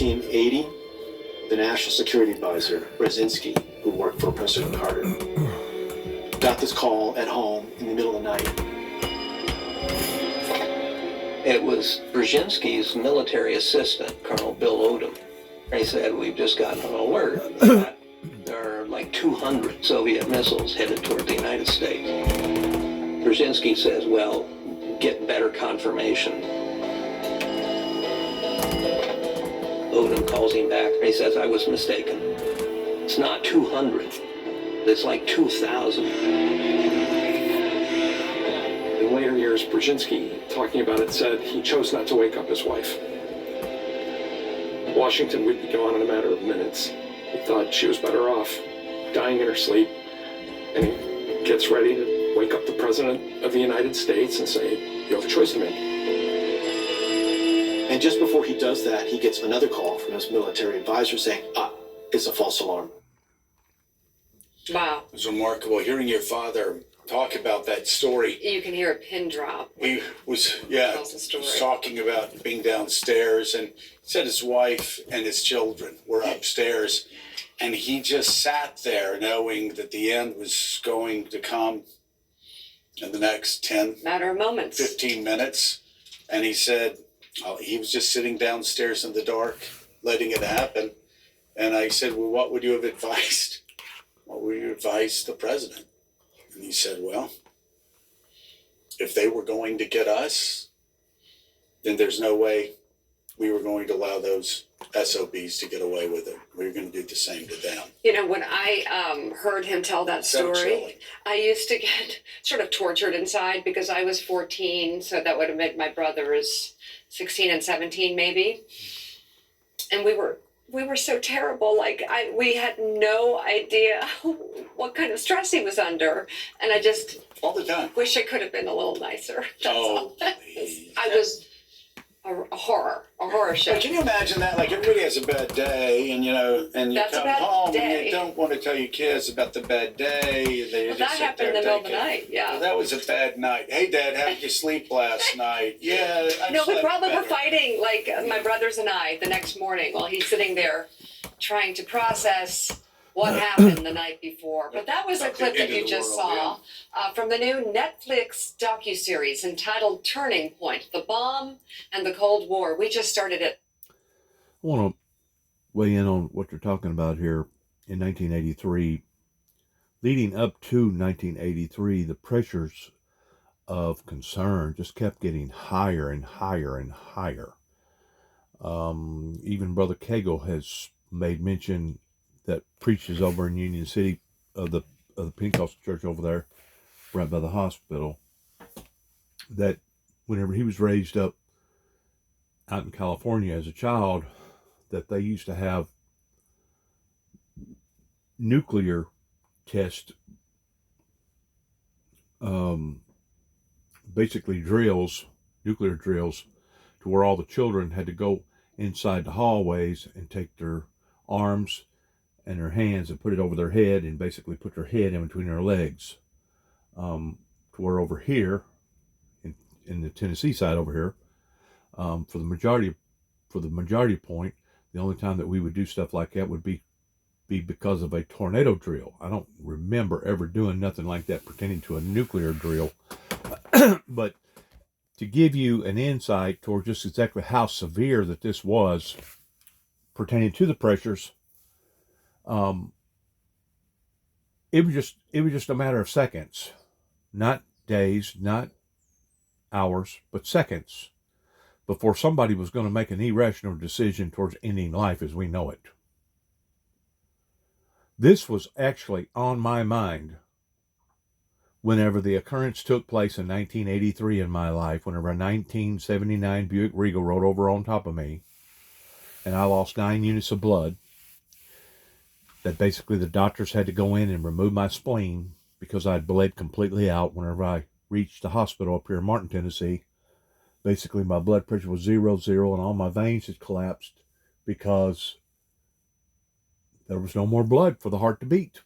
1980, the National Security Advisor, Brzezinski, who worked for President Carter, got this call at home in the middle of the night. It was Brzezinski's military assistant, Colonel Bill Odom. He said, we've just gotten an alert that there are like 200 Soviet missiles headed toward the United States. Brzezinski says, well, get better confirmation. Odom calls him back. He says, I was mistaken. It's not 200. It's like 2,000. In later years, Brzezinski, talking about it, said he chose not to wake up his wife. Washington would be gone in a matter of minutes. He thought she was better off dying in her sleep, and he gets ready to wake up the President of the United States and say, you have a choice to make. And just before he does that, he gets another call from his military advisor saying, it's a false alarm. Wow. It was remarkable hearing your father talk about that story. You can hear a pin drop. He was Story. talking about being downstairs, and said his wife and his children were upstairs, and he just sat there knowing that the end was going to come in the next 10, matter of moments, 15 minutes. And he said he was just sitting downstairs in the dark, letting it happen. And I said, well, what would you have advised? What would you advise the president? And he said, well, if they were going to get us, then there's no way we were going to allow those SOBs to get away with it. We were going to do the same to them. You know, when I heard him tell that So story, chilling. I used to get sort of tortured inside because I was 14, so that would have made my brothers 16 and 17 maybe. And we were so terrible. Like we had no idea what kind of stress he was under, and I just All the time. wish I could have been a little nicer. That's all. Please. I was a horror show. But can you imagine that? Like, everybody has a bad day, and you That's a come bad home day. and you don't want to tell your kids about the bad day. They Well, just that sit happened in there the middle of the thinking, night, yeah. "Well, that was a bad night. Hey, Dad, how did you sleep last night? Yeah, I No, we slept probably were better." fighting, like my brothers and I, the next morning while he's sitting there trying to process what happened the night before. But that was a clip that you just saw from the new Netflix docuseries entitled Turning Point, The Bomb and the Cold War. We just started it. I want to weigh in on what you're talking about here. In 1983, leading up to 1983, the pressures of concern just kept getting higher and higher and higher. Even Brother Cagle has made mention that preaches over in Union City of the Pentecostal church over there, right by the hospital, that whenever he was raised up out in California as a child, that they used to have nuclear test, basically nuclear drills, to where all the children had to go inside the hallways and take their arms and their hands and put it over their head and basically put their head in between their legs. To where over here, in the Tennessee side over here, for the majority point, the only time that we would do stuff like that would be because of a tornado drill. I don't remember ever doing nothing like that pertaining to a nuclear drill. But to give you an insight toward just exactly how severe that this was pertaining to the pressures, it was just a matter of seconds, not days, not hours, but seconds, before somebody was going to make an irrational decision towards ending life as we know it. This was actually on my mind whenever the occurrence took place in 1983 in my life, whenever a 1979 Buick Regal rode over on top of me, and I lost 9 units of blood. That basically the doctors had to go in and remove my spleen because I'd bled completely out whenever I reached the hospital up here in Martin, Tennessee. Basically, my blood pressure was 0, and all my veins had collapsed because there was no more blood for the heart to beat.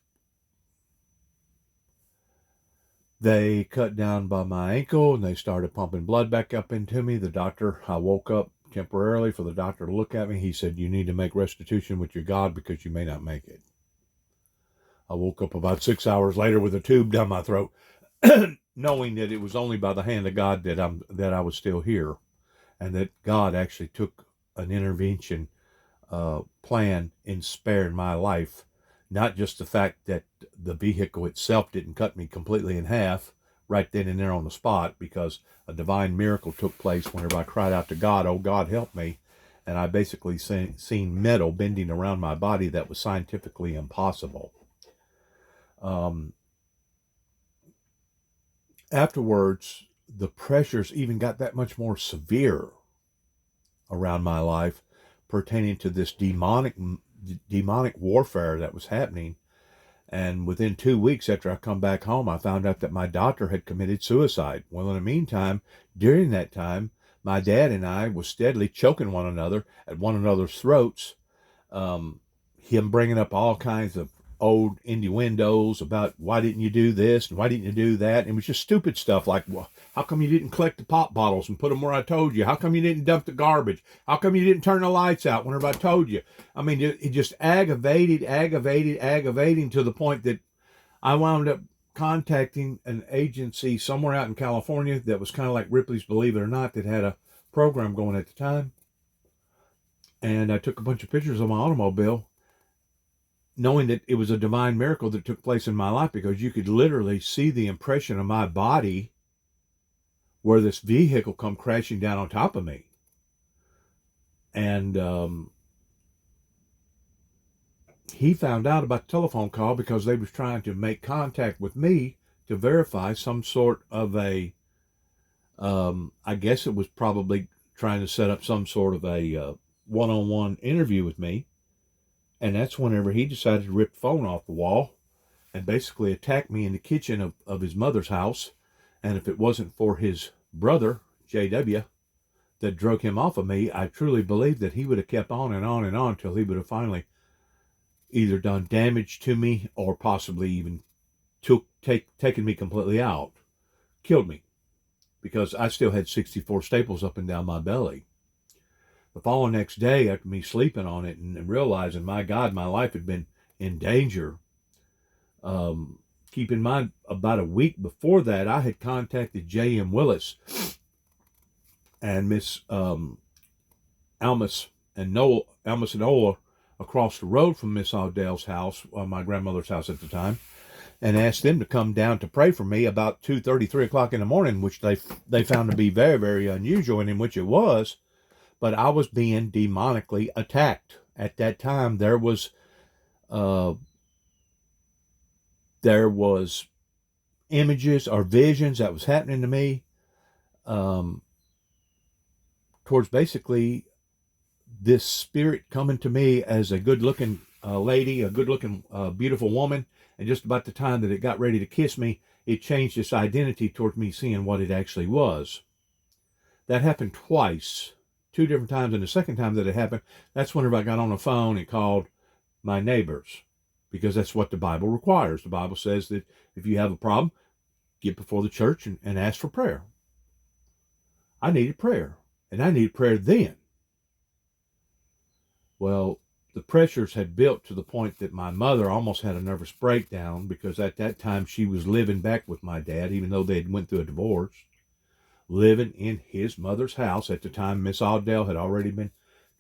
They cut down by my ankle and they started pumping blood back up into me. The doctor, I woke up temporarily for the doctor to look at me. He said, you need to make restitution with your God because you may not make it. I woke up about 6 hours later with a tube down my throat, knowing that it was only by the hand of God that I was still here, and that God actually took an intervention plan in sparing my life. Not just the fact that the vehicle itself didn't cut me completely in half right then and there on the spot, because a divine miracle took place whenever I cried out to God, oh God, help me. And I basically seen metal bending around my body that was scientifically impossible. Afterwards, the pressures even got that much more severe around my life pertaining to this demonic warfare that was happening. And within 2 weeks after I come back home, I found out that my doctor had committed suicide. Well, in the meantime, during that time, my dad and I was steadily choking one another at one another's throats. Him bringing up all kinds of old innuendos about why didn't you do this and why didn't you do that? And it was just stupid stuff like, well, how come you didn't collect the pop bottles and put them where I told you? How come you didn't dump the garbage? How come you didn't turn the lights out whenever I told you? I mean, it just aggravating to the point that I wound up contacting an agency somewhere out in California that was kind of like Ripley's Believe It or Not, that had a program going at the time. And I took a bunch of pictures of my automobile, knowing that it was a divine miracle that took place in my life, because you could literally see the impression of my body where this vehicle come crashing down on top of me. And he found out about the telephone call because they was trying to make contact with me to verify some sort of a, I guess it was probably trying to set up some sort of a one-on-one interview with me. And that's whenever he decided to rip the phone off the wall and basically attack me in the kitchen of his mother's house. And if it wasn't for his brother, J.W., that drug him off of me, I truly believe that he would have kept on and on and on till he would have finally either done damage to me or possibly even taken me completely out, killed me, because I still had 64 staples up and down my belly. The following next day, after me sleeping on it and realizing, my God, my life had been in danger. Keep in mind, about a week before that, I had contacted J.M. Willis and Miss Almus and Ola across the road from Miss Odell's house, my grandmother's house at the time, and asked them to come down to pray for me about 2:30, 3 o'clock in the morning, which they found to be very, very unusual, and in which it was. But I was being demonically attacked. At that time, there was images or visions that was happening to me towards basically this spirit coming to me as a good-looking lady, a good-looking, beautiful woman. And just about the time that it got ready to kiss me, it changed its identity towards me seeing what it actually was. That happened twice. 2 different times, and the second time that it happened, that's whenever I got on the phone and called my neighbors, because that's what the Bible requires. The Bible says that if you have a problem, get before the church and ask for prayer. I needed prayer, and I needed prayer then. Well, the pressures had built to the point that my mother almost had a nervous breakdown, because at that time she was living back with my dad, even though they had went through a divorce. Living in his mother's house. At the time, Miss Odell had already been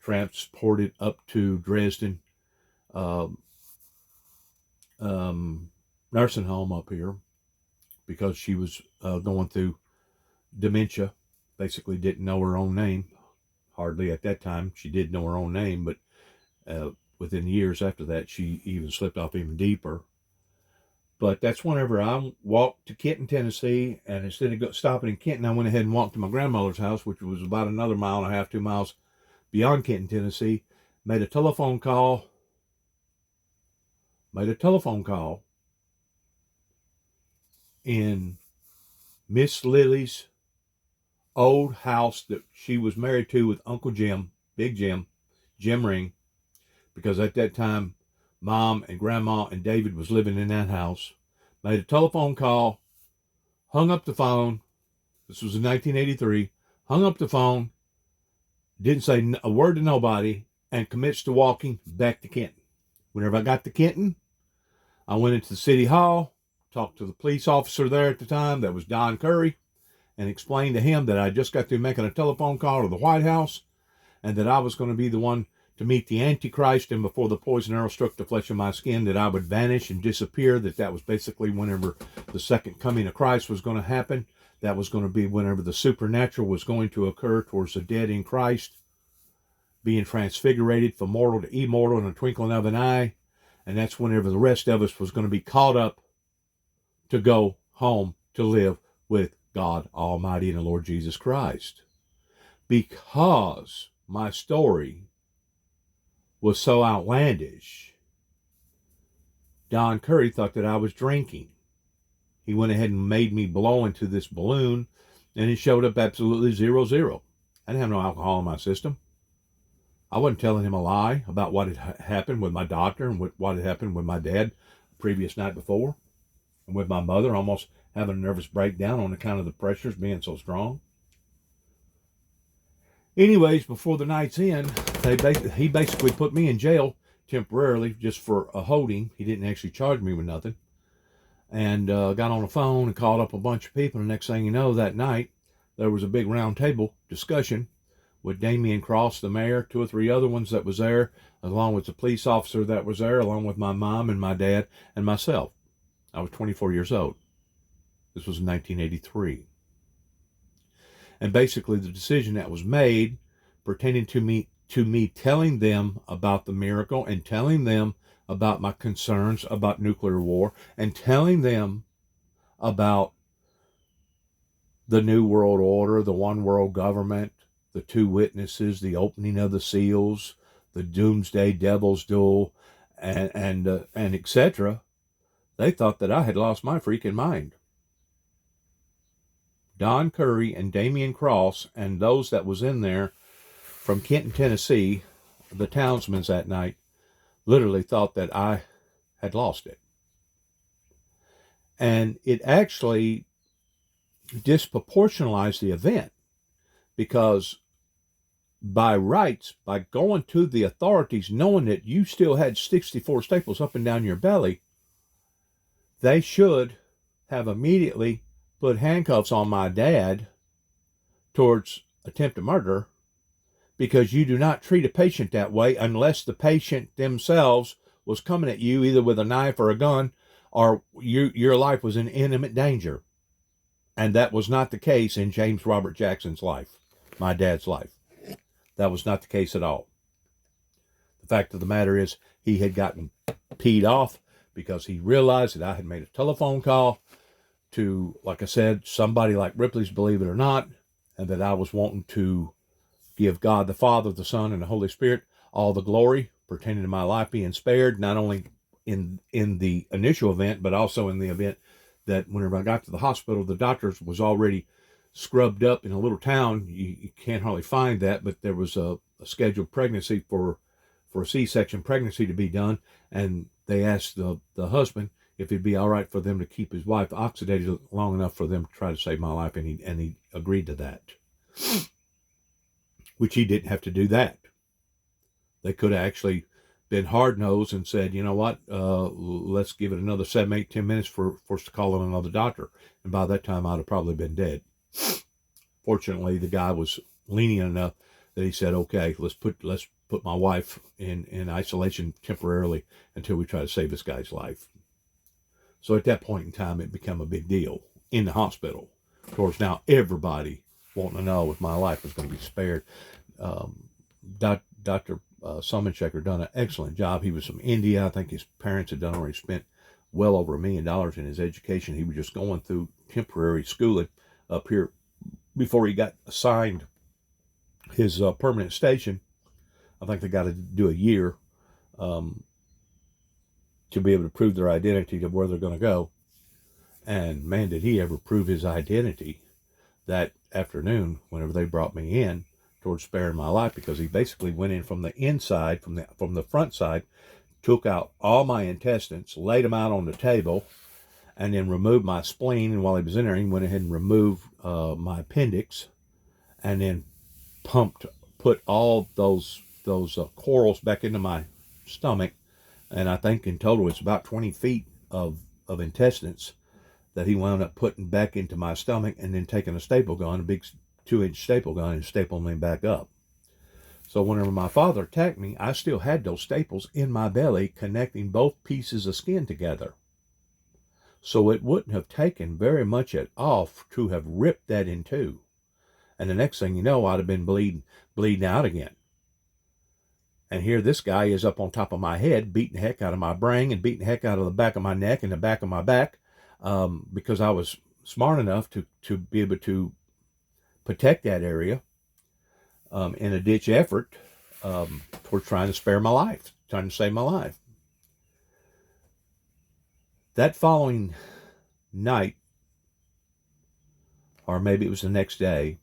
transported up to Dresden nursing home up here, because she was going through dementia. Basically didn't know her own name. Hardly at that time. She did know her own name, but within years after that, she even slipped off even deeper. But that's whenever I walked to Kenton, Tennessee, and instead of stopping in Kenton, I went ahead and walked to my grandmother's house, which was about another 1.5 miles, 2 miles beyond Kenton, Tennessee. Made a telephone call in Miss Lily's old house that she was married to with Uncle Jim, Big Jim Ring, because at that time, Mom and Grandma and David was living in that house. Made a telephone call, hung up the phone. This was in 1983. Hung up the phone, didn't say a word to nobody, and commits to walking back to Kenton. Whenever I got to Kenton, I went into the city hall, talked to the police officer there at the time, that was Don Curry, and explained to him that I just got through making a telephone call to the White House, and that I was going to be the one to meet the Antichrist, and before the poison arrow struck the flesh of my skin, that I would vanish and disappear, that was basically whenever the second coming of Christ was going to happen. That was going to be whenever the supernatural was going to occur towards the dead in Christ, being transfigurated from mortal to immortal in a twinkling of an eye. And that's whenever the rest of us was going to be caught up to go home to live with God Almighty and the Lord Jesus Christ. Because my story was so outlandish, Don Curry thought that I was drinking. He went ahead and made me blow into this balloon, and it showed up absolutely 0-0. I didn't have no alcohol in my system. I wasn't telling him a lie about what had happened with my doctor and what had happened with my dad the previous night before, and with my mother almost having a nervous breakdown on account of the pressures being so strong. Anyways, before the night's end, he basically put me in jail temporarily just for a holding. He didn't actually charge me with nothing. And got on the phone and called up a bunch of people. And the next thing you know, that night, there was a big round table discussion with Damian Cross, the mayor, 2 or 3 other ones that was there, along with the police officer that was there, along with my mom and my dad and myself. I was 24 years old. This was in 1983. And basically the decision that was made pertaining to me telling them about the miracle and telling them about my concerns about nuclear war and telling them about the New World Order, the one world government, the 2 witnesses, the opening of the seals, the doomsday devil's duel, and etc. They thought that I had lost my freaking mind. Don Curry and Damian Cross and those that was in there from Kenton, Tennessee, the townsmen that night, literally thought that I had lost it. And it actually disproportionalized the event, because by rights, by going to the authorities, knowing that you still had 64 staples up and down your belly, they should have immediately put handcuffs on my dad towards attempted murder, because you do not treat a patient that way unless the patient themselves was coming at you either with a knife or a gun, or your life was in imminent danger. And that was not the case in James Robert Jackson's life, my dad's life. That was not the case at all. The fact of the matter is, he had gotten peed off because he realized that I had made a telephone call to, like I said, somebody like Ripley's Believe It or Not, and that I was wanting to give God the Father, the Son, and the Holy Spirit all the glory pertaining to my life being spared, not only in the initial event, but also in the event that whenever I got to the hospital, the doctors was already scrubbed up in a little town. You can't hardly find that, but there was a scheduled pregnancy for a C-section pregnancy to be done, and they asked the husband if it'd be all right for them to keep his wife oxidated long enough for them to try to save my life, and he agreed to that. Which he didn't have to do that. They could have actually been hard-nosed and said, you know what, let's give it another 7, 8, 10 minutes for us to call in another doctor. And by that time, I'd have probably been dead. Fortunately, the guy was lenient enough that he said, okay, let's put my wife in isolation temporarily until we try to save this guy's life. So at that point in time, it became a big deal in the hospital. Of course, now everybody wanting to know if my life was going to be spared. Dr. Summenchecker done an excellent job. He was from India. I think his parents had already spent well over $1 million in his education. He was just going through temporary schooling up here before he got assigned his permanent station. I think they got to do a year to be able to prove their identity to where they're going to go. And man, did he ever prove his identity that afternoon whenever they brought me in towards sparing my life, because he basically went in from the inside, from the front side, took out all my intestines, laid them out on the table, and then removed my spleen. And while he was in there, he went ahead and removed my appendix, and then pumped put all those corals back into my stomach, and I think in total it's about 20 feet of intestines that he wound up putting back into my stomach, and then taking a staple gun, a big 2-inch staple gun, and stapling me back up. So whenever my father attacked me, I still had those staples in my belly connecting both pieces of skin together. So it wouldn't have taken very much at all to have ripped that in two. And the next thing you know, I'd have been bleeding out again. And here this guy is up on top of my head, beating the heck out of my brain and beating the heck out of the back of my neck and the back of my back, because I was smart enough to be able to protect that area in a ditch effort towards trying to spare my life, trying to save my life. That following night, or maybe it was the next day,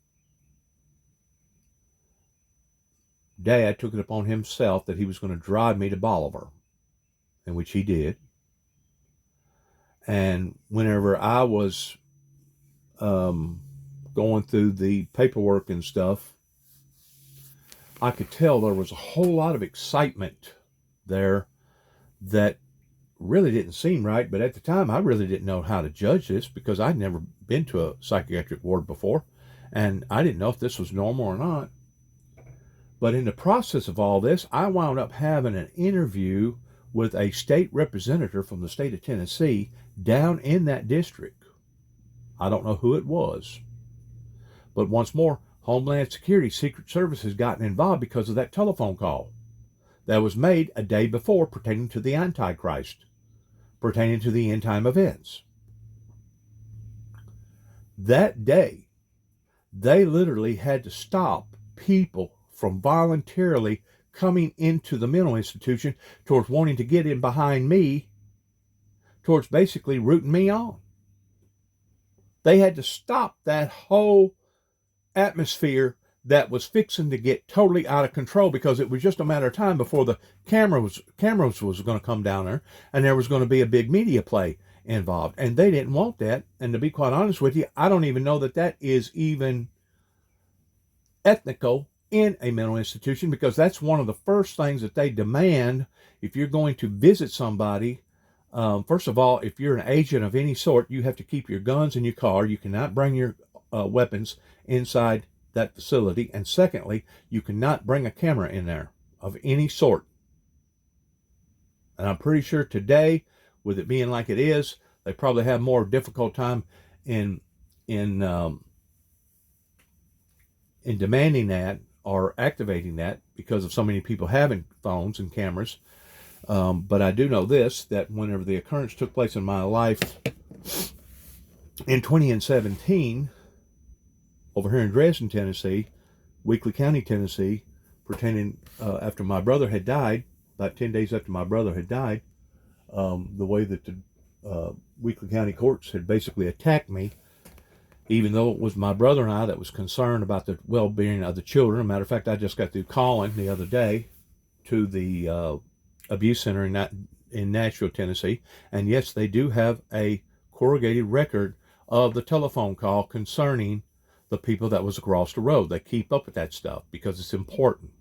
Dad took it upon himself that he was going to drive me to Bolivar, in which he did. And whenever I was going through the paperwork and stuff, I could tell there was a whole lot of excitement there that really didn't seem right. But at the time, I really didn't know how to judge this, because I'd never been to a psychiatric ward before, and I didn't know if this was normal or not. But in the process of all this, I wound up having an interview with a state representative from the state of Tennessee down in that district. I don't know who it was. But once more, Homeland Security, Secret Service has gotten involved because of that telephone call that was made a day before pertaining to the Antichrist, pertaining to the end time events. That day, they literally had to stop people from voluntarily coming into the mental institution towards wanting to get in behind me, towards basically rooting me on. They had to stop that whole atmosphere that was fixing to get totally out of control, because it was just a matter of time before the cameras was going to come down there, and there was going to be a big media play involved, and they didn't want that. And to be quite honest with you, I don't even know that is even ethical in a mental institution, because that's one of the first things that they demand if you're going to visit somebody. First of all, if you're an agent of any sort, you have to keep your guns in your car. You cannot bring your weapons inside that facility. And secondly, you cannot bring a camera in there of any sort. And I'm pretty sure today, with it being like it is, they probably have more difficult time in demanding that or activating that, because of so many people having phones and cameras. But I do know this, that whenever the occurrence took place in my life in 2017, over here in Dresden, Tennessee, Weakley County, Tennessee, pertaining after my brother had died, about 10 days after my brother had died, the way that the Weakley County courts had basically attacked me, even though it was my brother and I that was concerned about the well-being of the children. As a matter of fact, I just got through calling the other day to the abuse center in Nashville, Tennessee, and yes, they do have a corrugated record of the telephone call concerning the people that was across the road. They keep up with that stuff because it's important.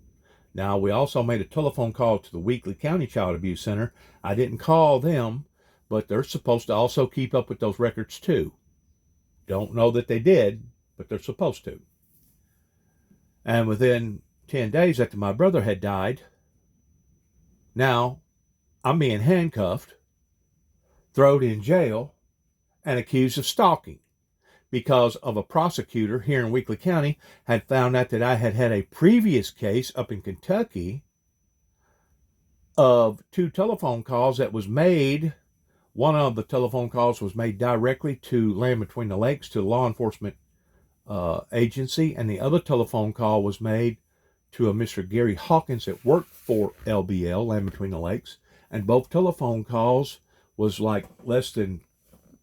Now, we also made a telephone call to the Weakley County Child Abuse Center. I didn't call them, but they're supposed to also keep up with those records too. Don't know that they did, but they're supposed to. And within 10 days after my brother had died, now I'm being handcuffed, thrown in jail, and accused of stalking, because of a prosecutor here in Weakley County had found out that I had had a previous case up in Kentucky of 2 telephone calls that was made. One of the telephone calls was made directly to Land Between the Lakes, to a law enforcement agency, and the other telephone call was made to a Mr. Gary Hawkins that worked for LBL, Land Between the Lakes, and both telephone calls was like less than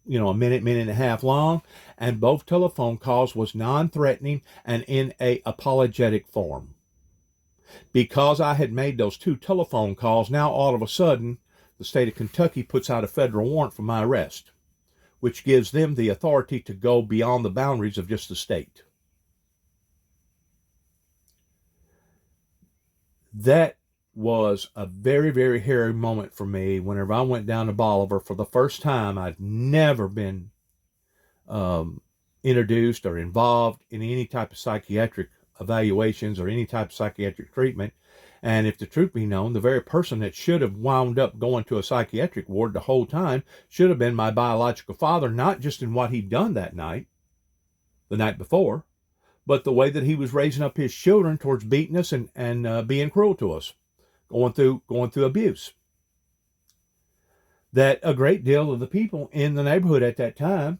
a minute and a half long, and both telephone calls was non-threatening and in a apologetic form. Because I had made those 2 telephone calls, now all of a sudden the state of Kentucky puts out a federal warrant for my arrest, which gives them the authority to go beyond the boundaries of just the state. that was a very, very hairy moment for me whenever I went down to Bolivar for the first time. I'd never been introduced or involved in any type of psychiatric evaluations or any type of psychiatric treatment. And if the truth be known, the very person that should have wound up going to a psychiatric ward the whole time should have been my biological father, not just in what he'd done that night, the night before, but the way that he was raising up his children towards beating us and being cruel to us, going through abuse. That a great deal of the people in the neighborhood at that time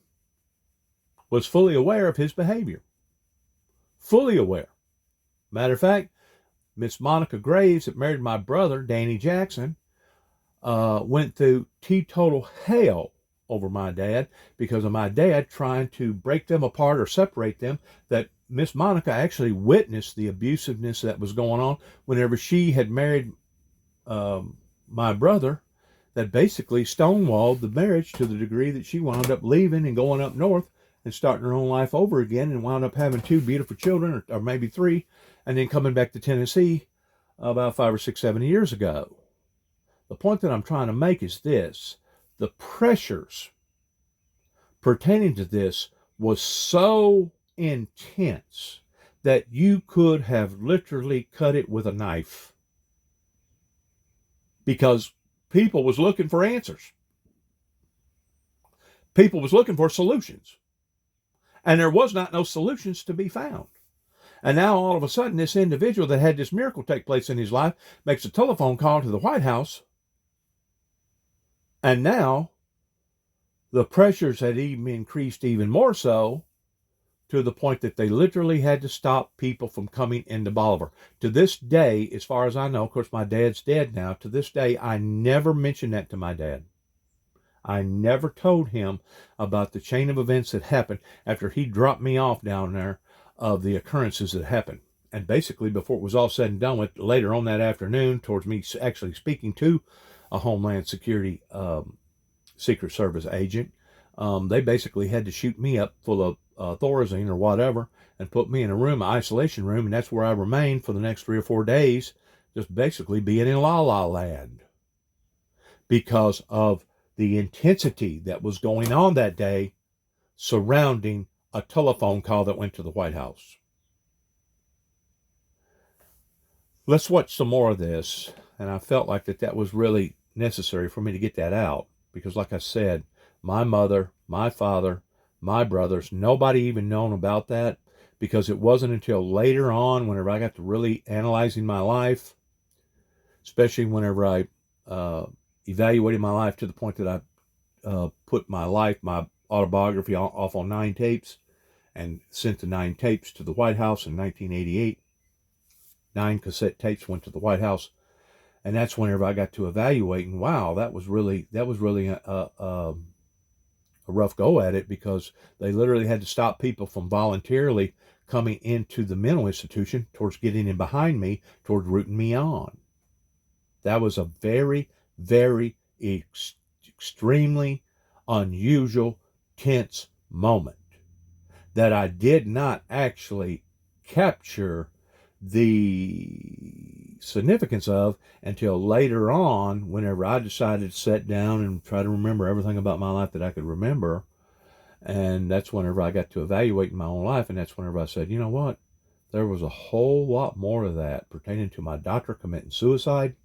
was fully aware of his behavior. Fully aware. Matter of fact, Miss Monica Graves, that married my brother, Danny Jackson, went through teetotal hell over my dad because of my dad trying to break them apart or separate them. That Miss Monica actually witnessed the abusiveness that was going on whenever she had married my brother, that basically stonewalled the marriage to the degree that she wound up leaving and going up north and starting her own life over again, and wound up having 2 beautiful children, or maybe 3, and then coming back to Tennessee about 5 or 6, 7 years ago. The point that I'm trying to make is this: the pressures pertaining to this was so intense that you could have literally cut it with a knife, because people was looking for answers. People was looking for solutions. And there was not no solutions to be found. And now all of a sudden, this individual that had this miracle take place in his life makes a telephone call to the White House. And now the pressures had even increased even more so, to the point that they literally had to stop people from coming into Bolivar. To this day, as far as I know, of course my dad's dead now, to this day I never mentioned that to my dad. I never told him about the chain of events that happened after he dropped me off down there, of the occurrences that happened. And basically, before it was all said and done with, later on that afternoon, towards me actually speaking to a Homeland Security Secret Service agent, they basically had to shoot me up full of Thorazine or whatever and put me in a room, an isolation room, and that's where I remained for the next 3 or 4 days, just basically being in La La Land, because of the intensity that was going on that day surrounding a telephone call that went to the White House. Let's watch some more of this, and I felt like that was really necessary for me to get that out, because like I said, my mother, my father, my brothers, nobody even known about that, because it wasn't until later on, whenever I got to really analyzing my life, especially whenever I evaluated my life to the point that I put my autobiography off on 9 tapes and sent the 9 tapes to the White House in 1988. 9 cassette tapes went to the White House, and that's whenever I got to evaluating. Wow, that was really a rough go at it, because they literally had to stop people from voluntarily coming into the mental institution towards getting in behind me, towards rooting me on. That was a very, very extremely unusual, tense moment that I did not actually capture the significance of until later on, whenever I decided to sit down and try to remember everything about my life that I could remember. And that's whenever I got to evaluate my own life, and that's whenever I said, you know what, there was a whole lot more of that pertaining to my doctor committing suicide,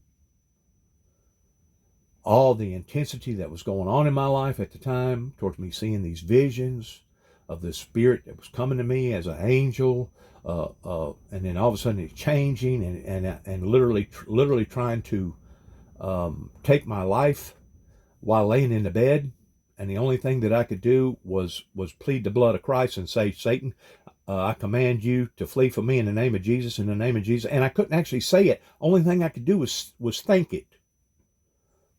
all the intensity that was going on in my life at the time, towards me seeing these visions of this spirit that was coming to me as an angel, and then all of a sudden it's changing and literally trying to take my life while laying in the bed. And the only thing that I could do was plead the blood of Christ and say, Satan, I command you to flee from me in the name of Jesus, in the name of Jesus. And I couldn't actually say it. Only thing I could do was think it.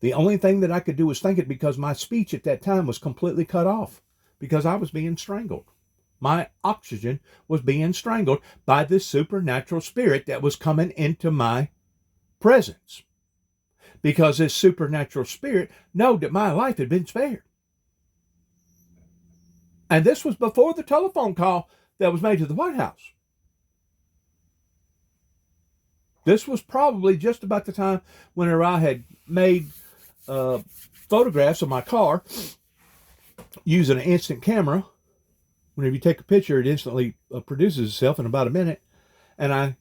The only thing that I could do was think it, because my speech at that time was completely cut off, because I was being strangled. My oxygen was being strangled by this supernatural spirit that was coming into my presence, because this supernatural spirit knew that my life had been spared. And this was before the telephone call that was made to the White House. This was probably just about the time whenever I had made photographs of my car using an instant camera. Whenever you take a picture, it instantly produces itself in about a minute. And I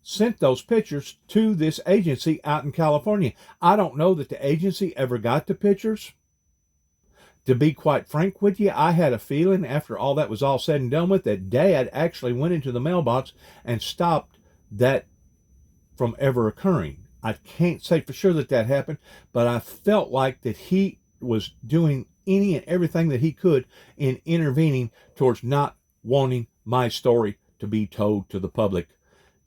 sent those pictures to this agency out in California. I don't know that the agency ever got the pictures. To be quite frank with you, I had a feeling after all that was all said and done with that Dad actually went into the mailbox and stopped that from ever occurring. I can't say for sure that that happened, but I felt like that he was doing any and everything that he could in intervening towards not wanting my story to be told to the public,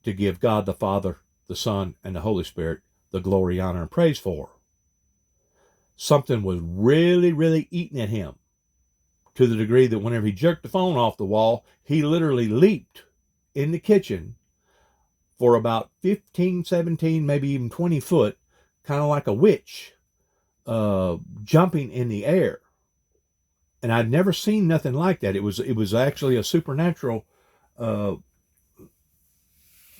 to give God the Father, the Son, and the Holy Spirit the glory, honor, and praise for. Something was really, really eating at him, to the degree that whenever he jerked the phone off the wall, he literally leaped in the kitchen for about 15, 17, maybe even 20 foot, kind of like a witch, jumping in the air. And I'd never seen nothing like that. It was actually a supernatural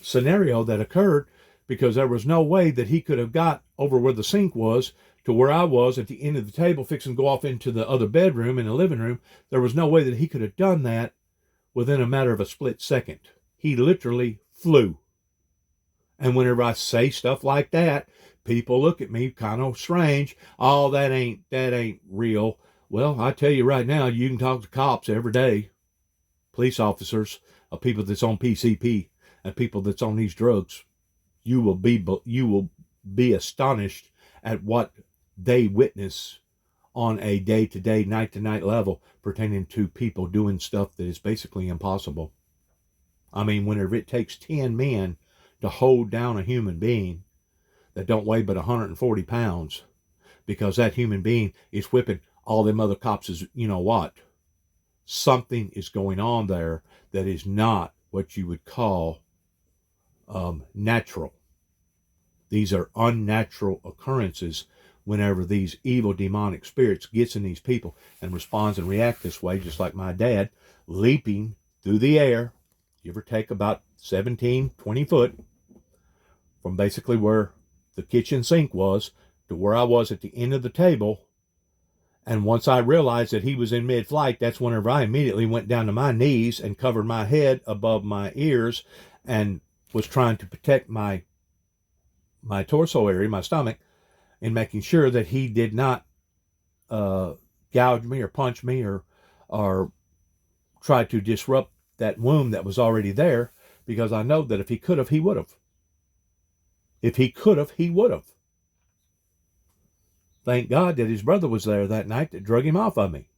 scenario that occurred, because there was no way that he could have got over where the sink was to where I was at the end of the table fixing to go off into the other bedroom in the living room. There was no way that he could have done that within a matter of a split second. He literally flew. And whenever I say stuff like that, people look at me kind of strange. Oh, that ain't real. Well, I tell you right now, you can talk to cops every day, police officers, of people that's on PCP and people that's on these drugs. You will be astonished at what they witness on a day-to-day, night-to-night level pertaining to people doing stuff that is basically impossible. I mean, whenever it takes 10 men to hold down a human being that don't weigh but 140 pounds, because that human being is whipping all them other cops, is, you know what? Something is going on there that is not what you would call natural. These are unnatural occurrences whenever these evil demonic spirits gets in these people and responds and react this way, just like my dad leaping through the air, give or take about 17, 20 foot, from basically where the kitchen sink was to where I was at the end of the table. And once I realized that he was in mid-flight, that's whenever I immediately went down to my knees and covered my head above my ears and was trying to protect my torso area, my stomach, in making sure that he did not gouge me or punch me or try to disrupt that wound that was already there, because I know that if he could have, he would have. If he could have, he would have. Thank God that his brother was there that night that drug him off of me.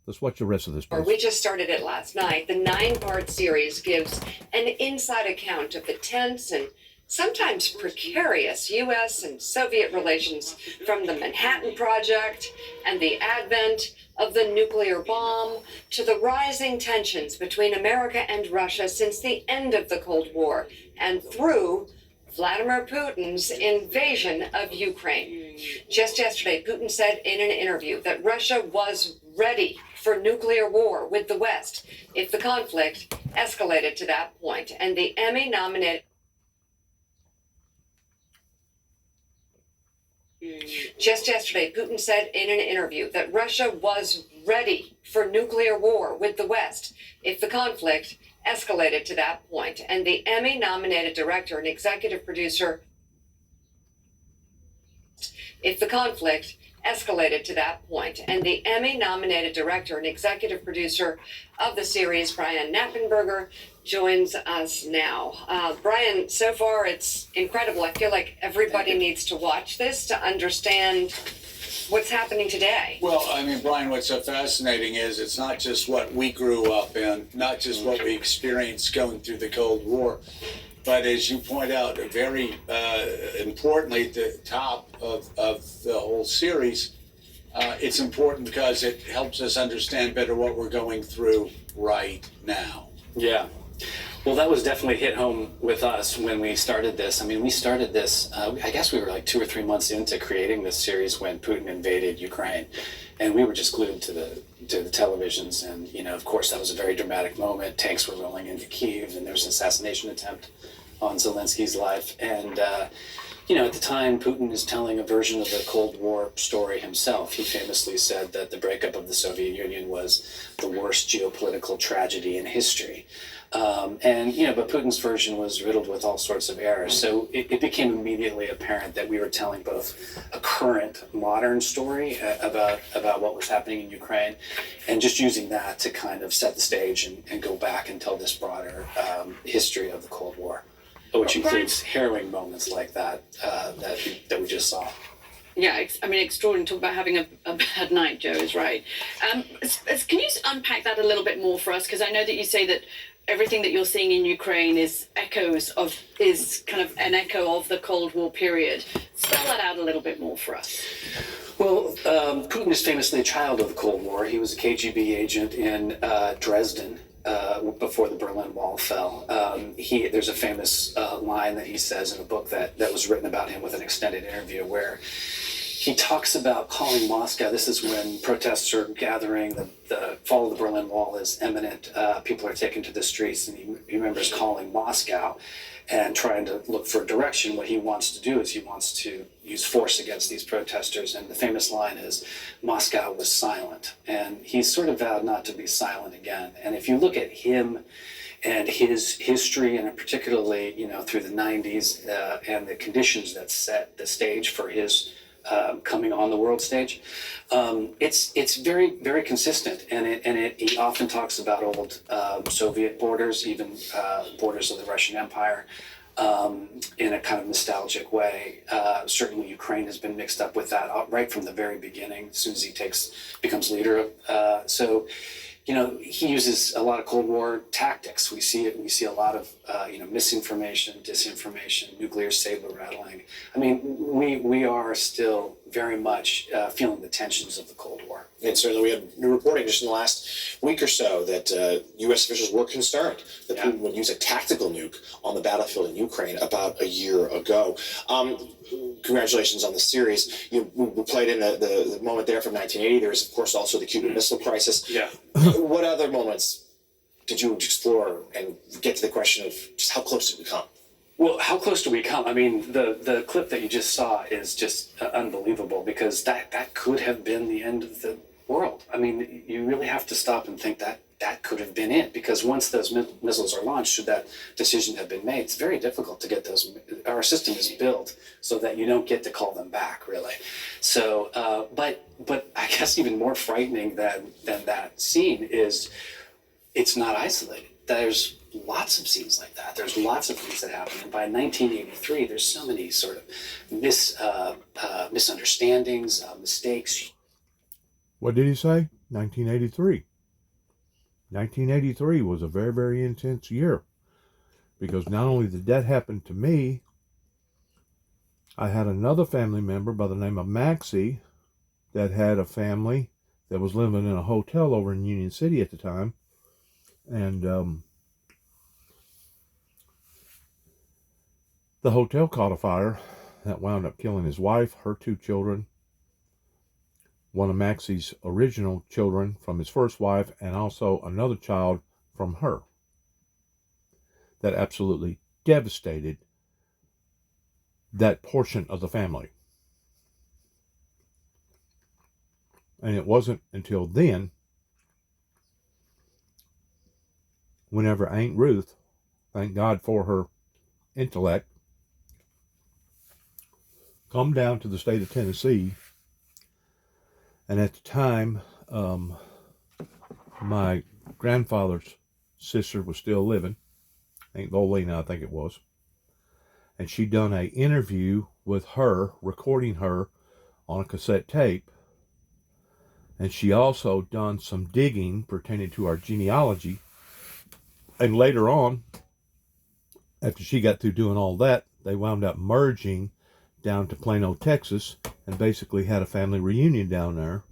Let's watch the rest of this. We just started it last night. The 9-part series gives an inside account of the tense and sometimes precarious U.S. and Soviet relations, from the Manhattan Project and the advent of the nuclear bomb to the rising tensions between America and Russia since the end of the Cold War and through Vladimir Putin's invasion of Ukraine. Just yesterday, Putin said in an interview that Russia was ready for nuclear war with the West if the conflict escalated to that point. And the Emmy-nominated Just yesterday, Putin said in an interview that Russia was ready for nuclear war with the West if the conflict escalated to that point. And the Emmy-nominated director and executive producer, if the conflict escalated to that point. And the Emmy-nominated director and executive producer of the series, Brian Knappenberger, joins us now. Brian, so far it's incredible. I feel like everybody needs to watch this to understand what's happening today. Well, I mean, Brian, what's so fascinating is it's not just what we grew up in, not just what we experienced going through the Cold War, but as you point out, very importantly, at the top of the whole series, it's important because it helps us understand better what we're going through right now. Yeah. Well, that was definitely hit home with us when we started this. I mean, we started this, I guess we were like 2 or 3 months into creating this series when Putin invaded Ukraine. And we were just glued to the televisions. And, you know, of course, that was a very dramatic moment. Tanks were rolling into Kyiv and there was an assassination attempt on Zelensky's life. And, you know, at the time, Putin is telling a version of the Cold War story himself. He famously said that the breakup of the Soviet Union was the worst geopolitical tragedy in history. And, you know, but Putin's version was riddled with all sorts of errors. So it became immediately apparent that we were telling both a current modern story about what was happening in Ukraine, and just using that to kind of set the stage and go back and tell this broader history of the Cold War, which includes harrowing moments like that that we just saw. Yeah, I mean, extraordinary. Talk about having a bad night, Joe is right. Can you unpack that a little bit more for us? Because I know that you say that everything that you're seeing in Ukraine is kind of an echo of the Cold War period. Spell that out a little bit more for us. Well, Putin is famously a child of the Cold War. He was a KGB agent in Dresden before the Berlin Wall fell. There's a famous line that he says in a book that was written about him with an extended interview where he talks about calling Moscow. This is when protests are gathering, the fall of the Berlin Wall is imminent. People are taken to the streets, and he remembers calling Moscow and trying to look for direction. What he wants to do is he wants to use force against these protesters. And the famous line is, Moscow was silent. And he's sort of vowed not to be silent again. And if you look at him and his history, and particularly, you know, through the 90s and the conditions that set the stage for his coming on the world stage, it's very, very consistent, and he often talks about old Soviet borders, even borders of the Russian Empire, in a kind of nostalgic way. Certainly, Ukraine has been mixed up with that right from the very beginning, as soon as he becomes leader. So, you know, he uses a lot of Cold War tactics. We see it. We see a lot of misinformation, disinformation, nuclear saber rattling. I mean, we are still very much feeling the tensions of the Cold War. And certainly we had new reporting just in the last week or so that U.S. officials were concerned that Putin would use a tactical nuke on the battlefield in Ukraine about a year ago. Congratulations on the series. We played in the moment there from 1980. There's, of course, also the Cuban Missile Crisis. Yeah. What other moments did you explore and get to the question of just how close did we come? Well, how close do we come? I mean, the clip that you just saw is just unbelievable, because that could have been the end of the world. I mean, you really have to stop and think that could have been it, because once those missiles are launched, should that decision have been made, it's very difficult to get those. Our system is built so that you don't get to call them back, really. So, but I guess even more frightening than that scene is it's not isolated. There's lots of scenes like that. There's lots of things that happen. And by 1983, there's so many sort of misunderstandings, mistakes. What did he say? 1983. 1983 was a very, very intense year, because not only did that happen to me, I had another family member by the name of Maxie that had a family that was living in a hotel over in Union City at the time. And the hotel caught a fire that wound up killing his wife, her 2 children, one of Maxie's original children from his first wife, and also another child from her. That absolutely devastated that portion of the family. And it wasn't until then, whenever Aunt Ruth, thank God for her intellect, come down to the state of Tennessee. And at the time, my grandfather's sister was still living, Aunt Lolena, I think it was. And she'd done an interview with her, recording her on a cassette tape. And she also done some digging pertaining to our genealogy. And later on, after she got through doing all that, they wound up merging down to Plano, Texas, and basically had a family reunion down there,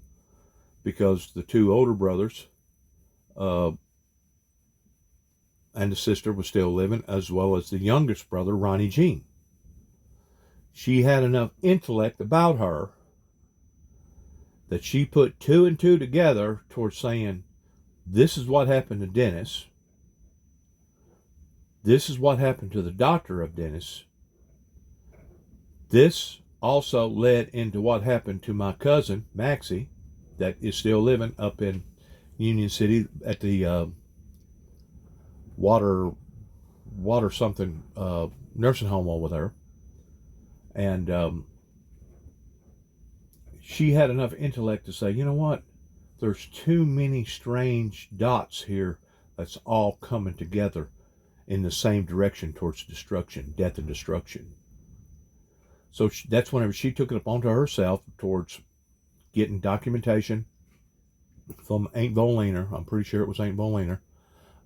because the 2 older brothers and the sister was still living, as well as the youngest brother, Ronnie Jean. She had enough intellect about her that she put 2 and 2 together towards saying, this is what happened to Dennis. This is what happened to the doctor of Dennis. This also led into what happened to my cousin, Maxie, that is still living up in Union City at the water something nursing home over there. And she had enough intellect to say, you know what? There's too many strange dots here that's all coming together in the same direction towards destruction, death and destruction. So that's whenever she took it upon herself towards getting documentation from Aunt Boliner. I'm pretty sure it was Aunt Boliner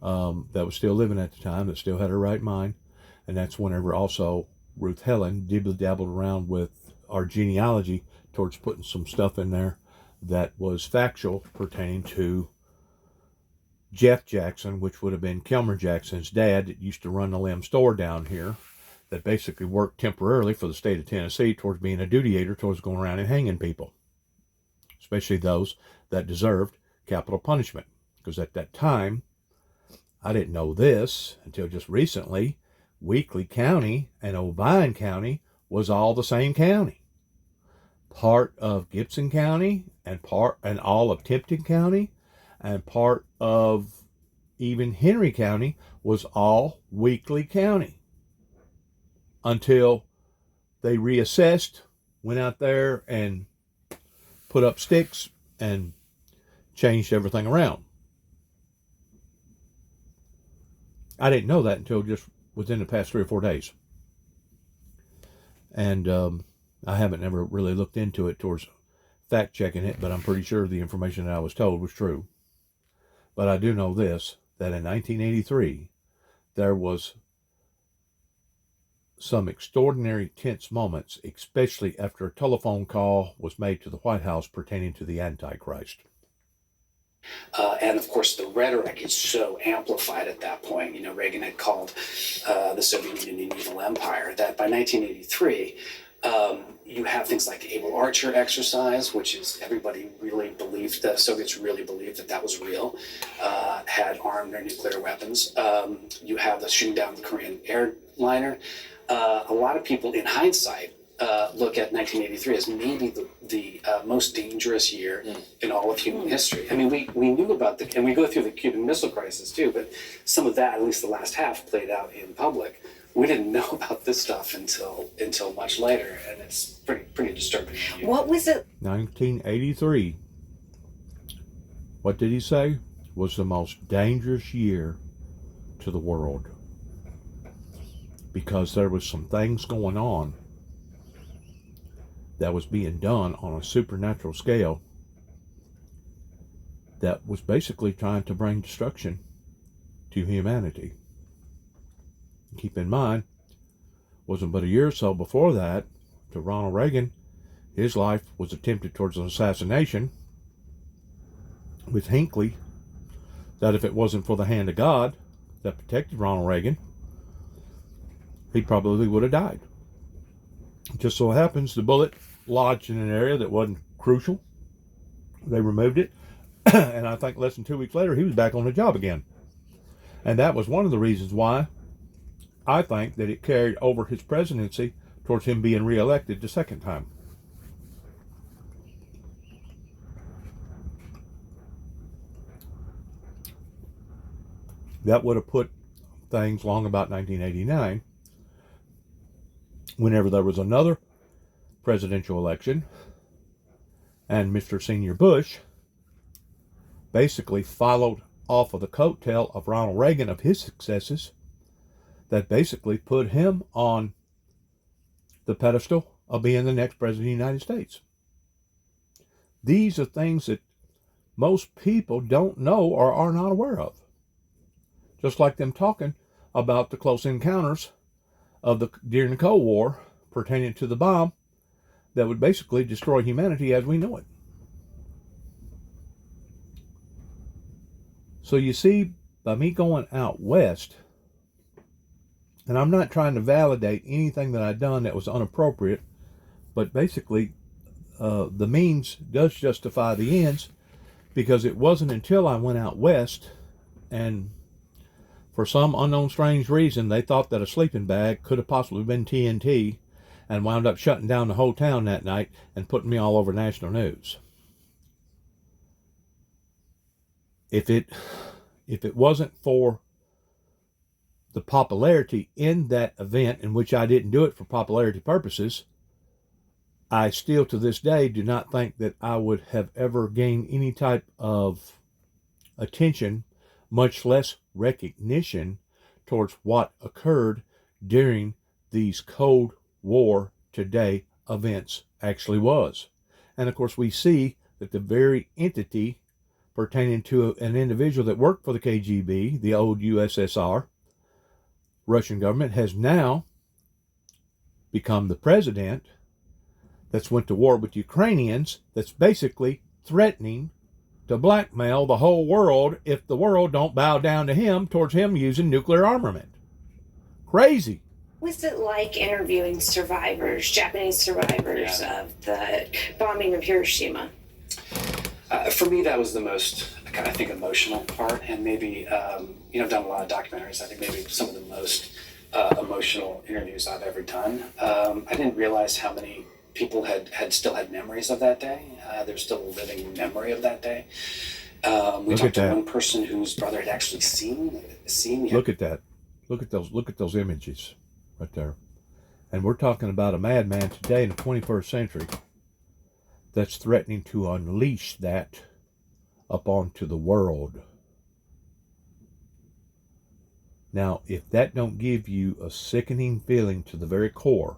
that was still living at the time, that still had her right mind. And that's whenever also Ruth Helen dibble-dabbled around with our genealogy towards putting some stuff in there that was factual pertaining to Jeff Jackson, which would have been Kelmer Jackson's dad, that used to run the Lim store down here, that basically worked temporarily for the state of Tennessee towards being a duty-ator, towards going around and hanging people, especially those that deserved capital punishment. Because at that time, I didn't know this until just recently, Weakley County and Obion County was all the same county. Part of Gibson County and all of Tipton County and part of even Henry County was all Weakley County, until they reassessed, went out there and put up sticks and changed everything around. I didn't know that until just within the past 3 or 4 days. And I haven't ever really looked into it towards fact checking it, but I'm pretty sure the information that I was told was true. But I do know this, that in 1983, there was some extraordinary tense moments, especially after a telephone call was made to the White House pertaining to the Antichrist. And of course, the rhetoric is so amplified at that point. Reagan had called the Soviet Union an evil empire, that by 1983, you have things like the Able Archer exercise, which is everybody really believed, the Soviets really believed that was real, had armed their nuclear weapons. You have the shooting down of the Korean airliner. A lot of people, in hindsight, look at 1983 as maybe the most dangerous year in all of human history. I mean, we knew about and we go through the Cuban Missile Crisis too, but some of that, at least the last half, played out in public. We didn't know about this stuff until much later, and it's pretty disturbing. What was it? 1983. What did he say? Was the most dangerous year to the world, because there was some things going on that was being done on a supernatural scale that was basically trying to bring destruction to humanity. Keep in mind, wasn't but a year or so before that, to Ronald Reagan, his life was attempted towards an assassination with Hinckley, that if it wasn't for the hand of God that protected Ronald Reagan, he probably would have died. It just so happens the bullet lodged in an area that wasn't crucial. They removed it, and I think less than 2 weeks later, he was back on the job again. And that was one of the reasons why I think that it carried over his presidency towards him being reelected the second time. That would have put things long about 1989, whenever there was another presidential election, and Mr. Senior Bush basically followed off of the coattail of Ronald Reagan, of his successes, that basically put him on the pedestal of being the next president of the United States. These are things that most people don't know or are not aware of. Just like them talking about the close encounters of during the Cold War pertaining to the bomb that would basically destroy humanity as we know it. So you see, by me going out west, and I'm not trying to validate anything that I've done that was inappropriate, but basically the means does justify the ends, because it wasn't until I went out west and For some unknown strange reason, they thought that a sleeping bag could have possibly been TNT and wound up shutting down the whole town that night and putting me all over national news. If it wasn't for the popularity in that event, in which I didn't do it for popularity purposes, I still to this day do not think that I would have ever gained any type of attention, much less recognition, towards what occurred during these Cold War today events actually was. And of course, we see that the very entity pertaining to an individual that worked for the KGB, the old USSR, Russian government, has now become the president that's went to war with Ukrainians, that's basically threatening to blackmail the whole world if the world don't bow down to him towards him using nuclear armament. Crazy. What's it like interviewing survivors, Japanese survivors of the bombing of Hiroshima? For me, that was the most, I think, emotional part, and maybe, I've done a lot of documentaries. I think maybe some of the most emotional interviews I've ever done. I didn't realize how many people still had memories of that day. There's still a living memory of that day. We talked to one person whose brother had actually seen. Look at that. Look at those images right there. And we're talking about a madman today in the 21st century that's threatening to unleash that up onto the world. Now, if that don't give you a sickening feeling to the very core.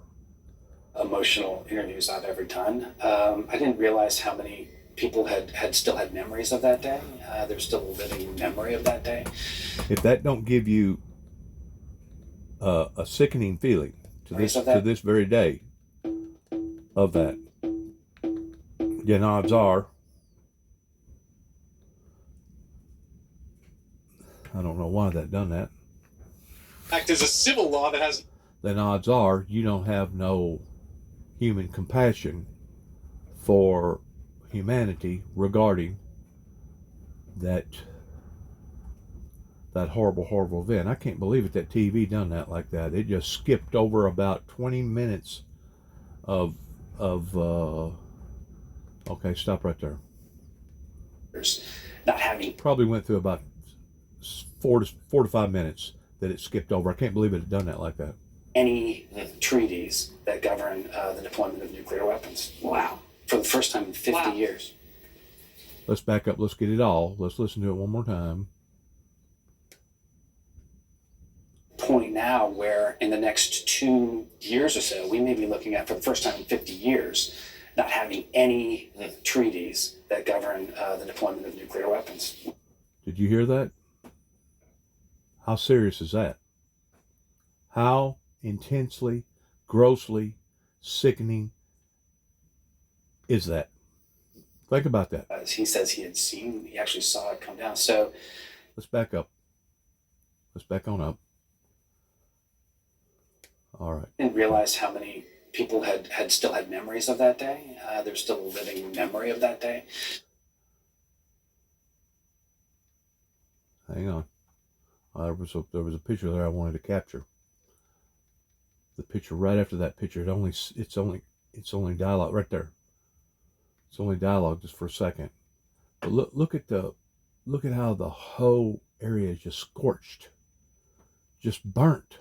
Emotional interviews I've ever done. I didn't realize how many people still had memories of that day. There's still a living memory of that day. If that don't give you a sickening feeling to this very day of that, then odds are, I don't know why that done that. Act as a civil law that has. Then odds are you don't have no human compassion for humanity regarding that horrible event. I can't believe it that TV done that like that. It just skipped over about 20 minutes of okay, stop right there. Not having probably went through about 4 to 5 minutes that it skipped over. I can't believe it had done that like that. Any treaties that govern the deployment of nuclear weapons. Wow. For the first time in 50 years. Let's back up. Let's get it all. Let's listen to it one more time. Point now where in the next 2 years or so, we may be looking at, for the first time in 50 years, not having any treaties that govern the deployment of nuclear weapons. Did you hear that? How serious is that? How intensely, grossly sickening is that? Think about that. He says he actually saw it come down. So let's back up. Let's back on up. All right. I didn't realize how many people still had memories of that day. There's still a living memory of that day. Hang on. There was a picture there I wanted to capture. The picture right after that picture. It's only dialogue right there. It's only dialogue just for a second. But look at how the whole area is just scorched, just burnt.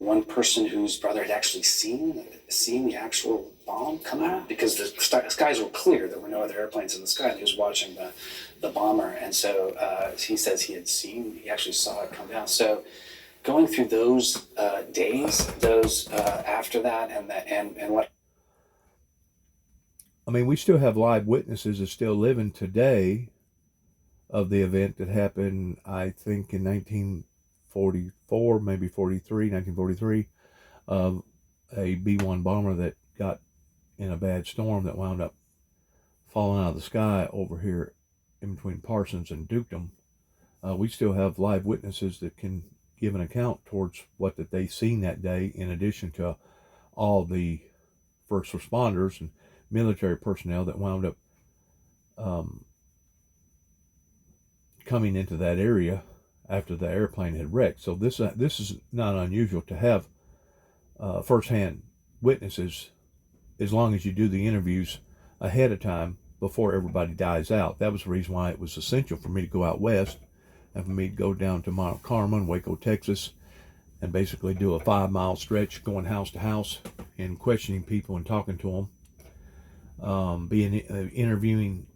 One person whose brother had actually seen the actual bomb come out, because the skies were clear. There were no other airplanes in the sky. He was watching the bomber, and so he says he actually saw it come down. So going through those days, those after that, and what. I mean, we still have live witnesses that still living today of the event that happened, I think, in 1944, maybe 1943, of a B-1 bomber that got in a bad storm that wound up falling out of the sky over here in between Parsons and Dukedom. We still have live witnesses that can give an account towards what that they seen that day, in addition to all the first responders and military personnel that wound up coming into that area after the airplane had wrecked. So this is not unusual to have firsthand witnesses, as long as you do the interviews ahead of time before everybody dies out. That was the reason why it was essential for me to go out west and for me to go down to Mount Carmel, Waco, Texas, and basically do a 5-mile stretch going house to house and questioning people and talking to them, interviewing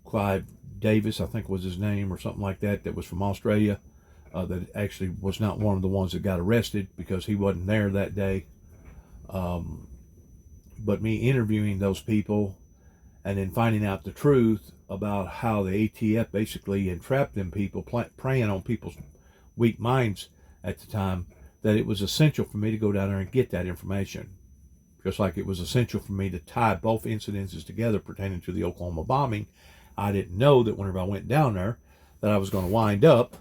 Clive Davis, I think was his name, or something like that, that was from Australia, that actually was not one of the ones that got arrested because he wasn't there that day. But me interviewing those people and then finding out the truth about how the ATF basically entrapped them people, preying on people's weak minds at the time, that it was essential for me to go down there and get that information. Just like it was essential for me to tie both incidences together pertaining to the Oklahoma bombing. I didn't know that whenever I went down there that I was going to wind up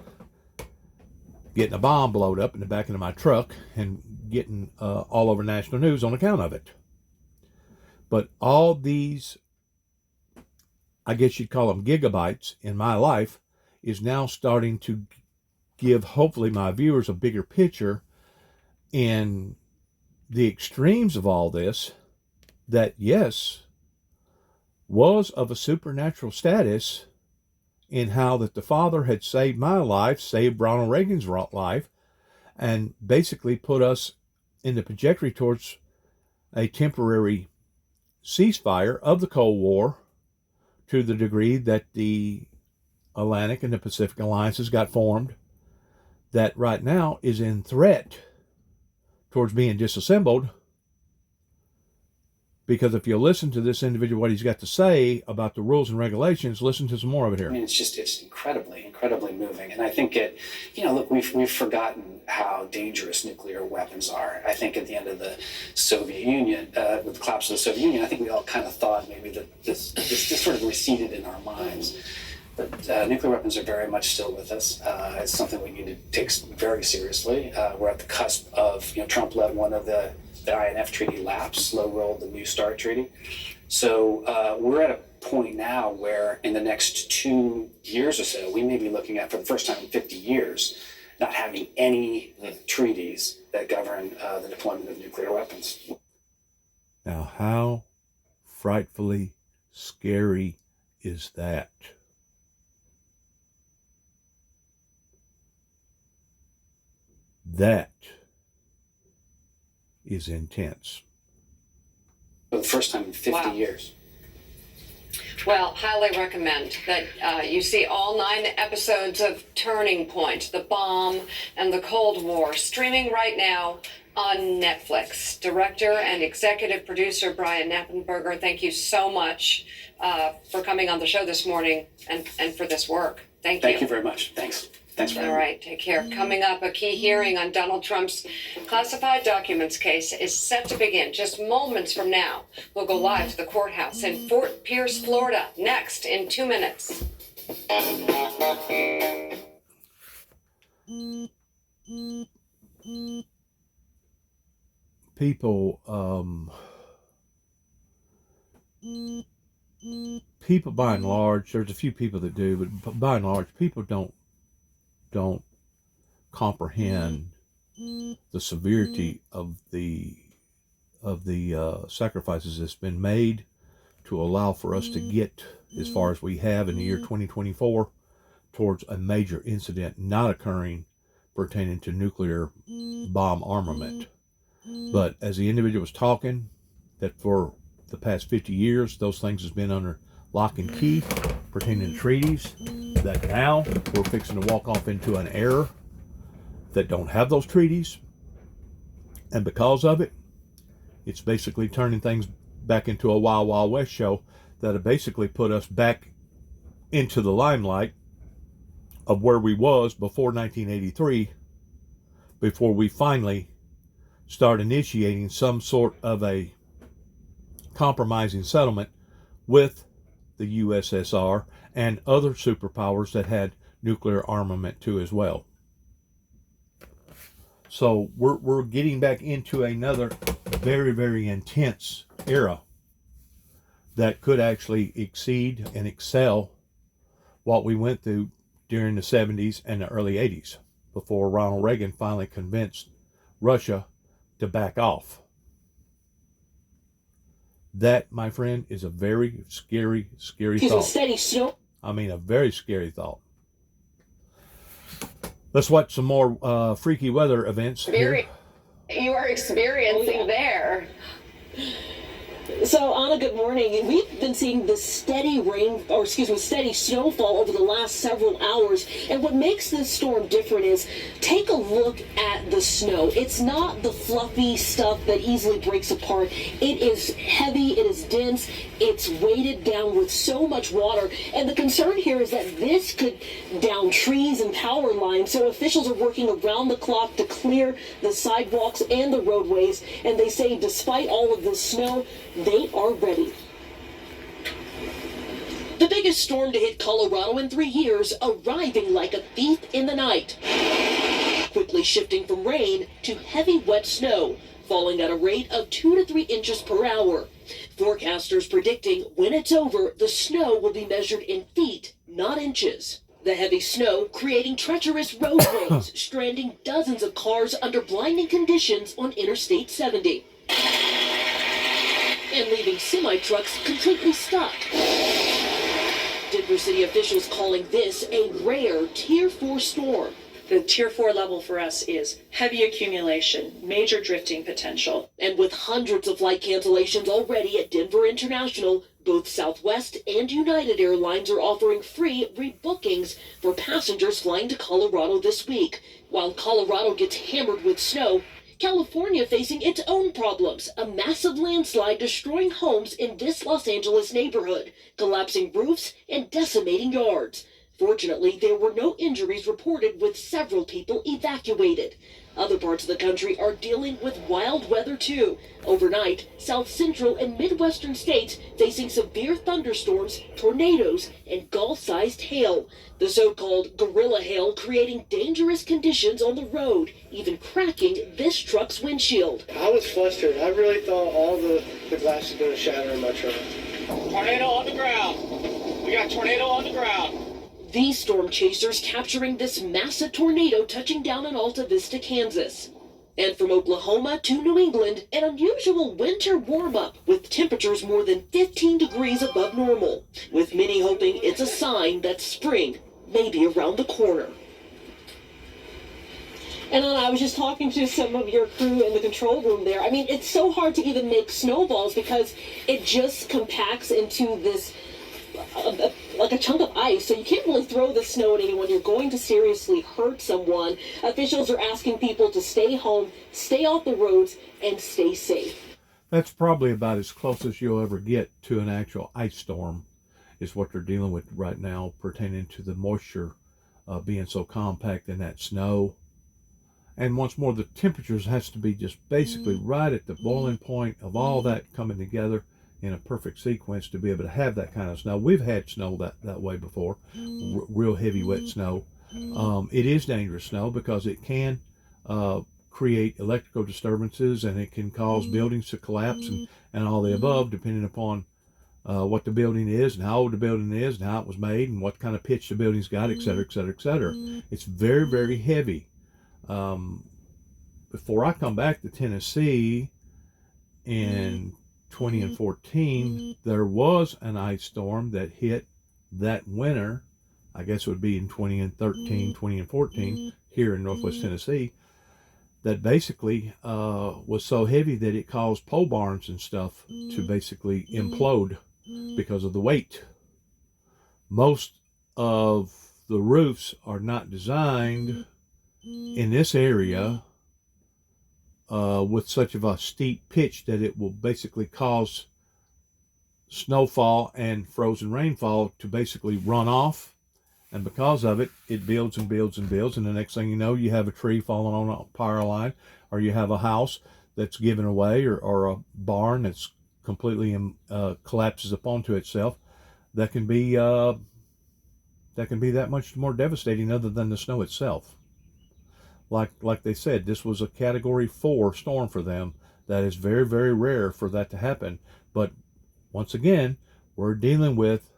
getting a bomb blowed up in the back of my truck and getting all over national news on account of it. But all these, I guess you'd call them gigabytes in my life, is now starting to give hopefully my viewers a bigger picture in the extremes of all this, that yes, was of a supernatural status, in how that the Father had saved my life, saved Ronald Reagan's life, and basically put us in the trajectory towards a temporary ceasefire of the Cold War, to the degree that the Atlantic and the Pacific alliances got formed, that right now is in threat towards being disassembled. Because if you listen to this individual, what he's got to say about the rules and regulations, listen to some more of it here. I mean, it's incredibly moving. And I think look, we've forgotten how dangerous nuclear weapons are. I think at the end of the Soviet Union, with the collapse of the Soviet Union, I think we all kind of thought maybe that this sort of receded in our minds. But nuclear weapons are very much still with us. It's something we need to take very seriously. We're at the cusp of, Trump let one of the INF treaty lapse, slow-rolled the New START treaty. So we're at a point now where in the next 2 years or so, we may be looking at, for the first time in 50 years, not having any treaties that govern the deployment of nuclear weapons. Now, how frightfully scary is that? That is intense. For the first time in 50 years. Well, highly recommend that you see all 9 episodes of Turning Point, The Bomb, and the Cold War, streaming right now on Netflix. Director and executive producer Brian Knappenberger, thank you so much for coming on the show this morning and for this work. Thank you. Thank you very much. Thanks for having me. All right, take care. Coming up, a key hearing on Donald Trump's classified documents case is set to begin just moments from now. We'll go live to the courthouse in Fort Pierce, Florida, next in 2 minutes. People, people by and large, there's a few people that do, but by and large, people don't comprehend the severity of the sacrifices that's been made to allow for us to get as far as we have in the year 2024 towards a major incident not occurring pertaining to nuclear bomb armament. But as the individual was talking, that for the past 50 years, those things has been under lock and key pertaining to treaties, that now we're fixing to walk off into an era that don't have those treaties. And because of it, it's basically turning things back into a Wild Wild West show that have basically put us back into the limelight of where we was before 1983, before we finally start initiating some sort of a compromising settlement with the USSR and other superpowers that had nuclear armament too as well. So we're getting back into another very, very intense era that could actually exceed and excel what we went through during the 70s and the early 80s before Ronald Reagan finally convinced Russia to back off. That, my friend, is a very scary, scary thought. Steady snow. I mean, a very scary thought. Let's watch some more freaky weather events here. You are experiencing there. So, Anna, good morning. We've been seeing this steady steady snowfall over the last several hours. And what makes this storm different is take a look at the snow. It's not the fluffy stuff that easily breaks apart. It is heavy, it is dense, it's weighted down with so much water. And the concern here is that this could down trees and power lines. So officials are working around the clock to clear the sidewalks and the roadways. And they say despite all of this snow, they are ready. The biggest storm to hit Colorado in 3 years, arriving like a thief in the night. Quickly shifting from rain to heavy wet snow, falling at a rate of 2 to 3 inches per hour. Forecasters predicting when it's over, the snow will be measured in feet, not inches. The heavy snow creating treacherous roadways, stranding dozens of cars under blinding conditions on Interstate 70. And leaving semi-trucks completely stuck. Denver city officials calling this a rare Tier 4 storm. The Tier 4 level for us is heavy accumulation, major drifting potential. And with hundreds of flight cancellations already at Denver International, both Southwest and United Airlines are offering free rebookings for passengers flying to Colorado this week. While Colorado gets hammered with snow, California facing its own problems. A massive landslide destroying homes in this Los Angeles neighborhood, collapsing roofs and decimating yards. Fortunately, there were no injuries reported, with several people evacuated. Other parts of the country are dealing with wild weather too. Overnight, South Central and Midwestern states facing severe thunderstorms, tornadoes, and golf-sized hail. The so-called gorilla hail creating dangerous conditions on the road, even cracking this truck's windshield. I was flustered. I really thought all the glass was going to shatter in my truck. Tornado on the ground. We got tornado on the ground. These storm chasers capturing this massive tornado touching down in Alta Vista, Kansas. And from Oklahoma to New England, an unusual winter warm-up with temperatures more than 15 degrees above normal, with many hoping it's a sign that spring may be around the corner. And I was just talking to some of your crew in the control room there. I mean, it's so hard to even make snowballs because it just compacts into this like a chunk of ice, so you can't really throw the snow at anyone. You're going to seriously hurt someone. Officials are asking people to stay home, stay off the roads, and stay safe. That's probably about as close as you'll ever get to an actual ice storm, is what they're dealing with right now, pertaining to the moisture being so compact in that snow. And once more, the temperatures has to be just basically right at the boiling point of all that coming together in a perfect sequence to be able to have that kind of snow. We've had snow that way before, real heavy wet snow. It is dangerous snow because it can create electrical disturbances, and it can cause buildings to collapse and all the above, depending upon what the building is and how old the building is and how it was made and what kind of pitch the building's got, et cetera, et cetera, et cetera. It's very, very heavy. Before I come back to Tennessee in 20 and 14, there was an ice storm that hit that winter. I guess it would be in 20 and 13, 20 and 14 here in Northwest Tennessee, that basically was so heavy that it caused pole barns and stuff to basically implode because of the weight. Most of the roofs are not designed in this area with such of a steep pitch that it will basically cause snowfall and frozen rainfall to basically run off, and because of it, it builds and builds and builds, and the next thing you know, you have a tree falling on a power line, or you have a house that's given away, or a barn that's completely collapses up onto itself. That can be that much more devastating, other than the snow itself. Like they said, this was a Category 4 storm for them. That is very, very rare for that to happen. But once again, we're dealing with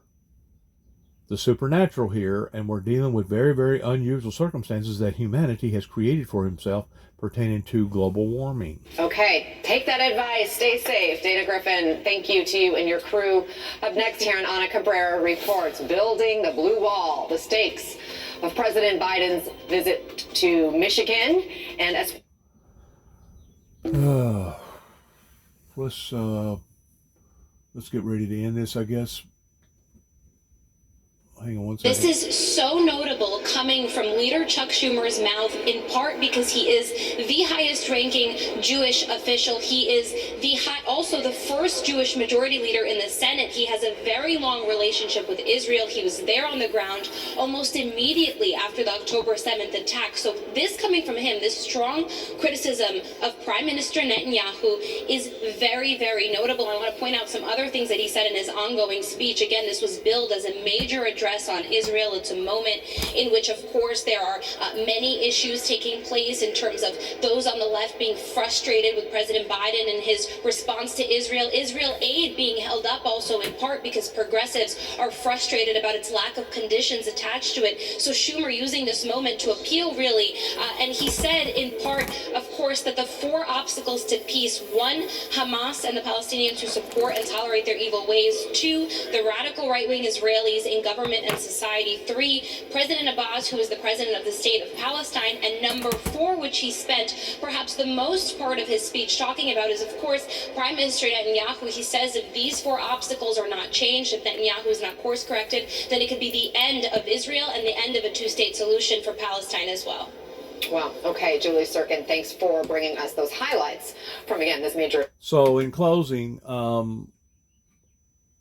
the supernatural here, and we're dealing with very, very unusual circumstances that humanity has created for himself pertaining to global warming. Okay, take that advice. Stay safe. Dana Griffin, thank you to you and your crew. Up next here on Ana Cabrera Reports, building the blue wall, the stakes of President Biden's visit to Michigan, and as let's get ready to end this, I guess. Hang on one second. This is so notable coming from leader Chuck Schumer's mouth, in part because he is the highest ranking Jewish official. He is also the first Jewish majority leader in the Senate. He has a very long relationship with Israel. He was there on the ground almost immediately after the October 7th attack. So this coming from him, this strong criticism of Prime Minister Netanyahu is very, very notable. I want to point out some other things that he said in his ongoing speech. Again, this was billed as a major address on Israel. It's a moment in which, of course, there are many issues taking place in terms of those on the left being frustrated with President Biden and his response to Israel. Israel aid being held up also in part because progressives are frustrated about its lack of conditions attached to it. So Schumer using this moment to appeal, really, and he said in part, of course, that the 4 obstacles to peace: 1, Hamas and the Palestinians who support and tolerate their evil ways; 2, the radical right-wing Israelis in government and society; 3, President Abbas, who is the president of the state of Palestine; and number 4, which he spent perhaps the most part of his speech talking about, is, of course, Prime Minister Netanyahu. He says if these 4 obstacles are not changed, if Netanyahu is not course corrected, then it could be the end of Israel and the end of a 2-state solution for Palestine as well. Wow. Okay, Julie Sirkin, thanks for bringing us those highlights from, again, this major. So in closing,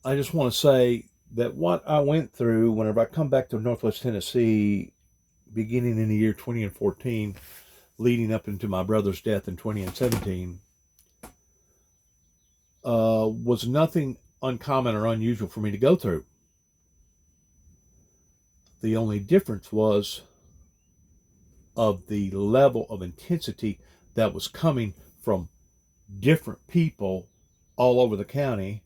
I just want to say that what I went through whenever I come back to Northwest Tennessee, beginning in the year 2014, leading up into my brother's death in 2017, was nothing uncommon or unusual for me to go through. The only difference was of the level of intensity that was coming from different people all over the county,